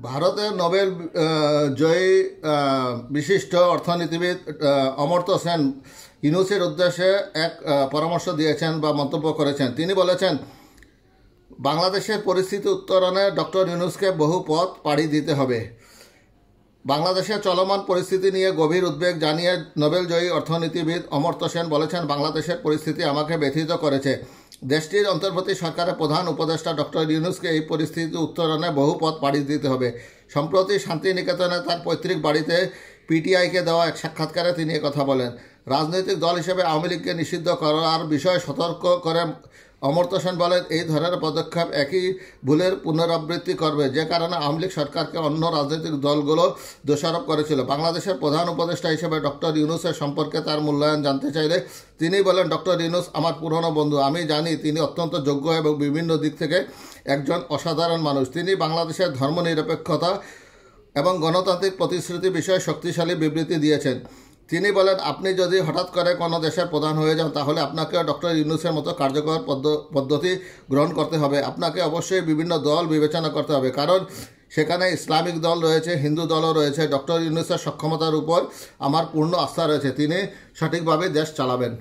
ভারতের নোবেল জয়ী বিশিষ্ট অর্থনীতিবিদ অমর্ত্য সেন ইউনূসের উদ্দেশ্যে এক পরামর্শ দিয়েছেন বা মন্তব্য করেছেন। তিনি বলেছেন, বাংলাদেশের পরিস্থিতি উত্তরণে ডক্টর ইউনূসকে বহু পথ পাড়ি দিতে হবে। বাংলাদেশের চলমান পরিস্থিতি নিয়ে গভীর উদ্বেগ জানিয়ে নোবেলজয়ী অর্থনীতিবিদ অমর্ত্য সেন বলেছেন, বাংলাদেশের পরিস্থিতি আমাকে ব্যথিত করেছে। দেশটির অন্তর্বর্তী সরকারের প্রধান উপদেষ্টা ডক্টর ইউনূসকে এই পরিস্থিতি উত্তরণে বহু পথ পাড়ি দিতে হবে। সম্প্রতি শান্তিনিকেতনে তার পৈতৃক বাড়িতে পিটিআইকে দেওয়া এক সাক্ষাৎকারে তিনি কথা বলেন। রাজনৈতিক দল হিসেবে আওয়ামী লীগকে নিষিদ্ধ করার বিষয়ে সতর্ক করে অমর্ত্য সেন বলেন, এই ধরনের পদক্ষেপ একই ভুলের পুনরাবৃত্তি করবে, যে কারণে আওয়ামী লীগ সরকারকে অন্য রাজনৈতিক দলগুলো দোষারোপ করেছিল। বাংলাদেশের প্রধান উপদেষ্টা হিসেবে ডক্টর ইউনূসের সম্পর্কে তার মূল্যায়ন জানতে চাইলে তিনি বলেন, ডক্টর ইউনূস আমার পুরনো বন্ধু। আমি জানি তিনি অত্যন্ত যোগ্য এবং বিভিন্ন দিক থেকে একজন অসাধারণ মানুষ। তিনি বাংলাদেশের ধর্মনিরপেক্ষতা এবং গণতান্ত্রিক প্রতিশ্রুতি বিষয়ে শক্তিশালী বিবৃতি দিয়েছেন। তিনি বলেন, আপনি যদি হঠাৎ করে কোনো দেশের প্রধান হয়ে যান, তাহলে আপনাকেও ডক্টর ইউনূসের মতো কার্যকর পদ্ধতি গ্রহণ করতে হবে। আপনাকে অবশ্যই বিভিন্ন দল বিবেচনা করতে হবে, কারণ সেখানে ইসলামিক দল রয়েছে, হিন্দু দলও রয়েছে। ডক্টর ইউনূসের সক্ষমতার উপর আমার পূর্ণ আস্থা রয়েছে। তিনি সঠিকভাবে দেশ চালাবেন।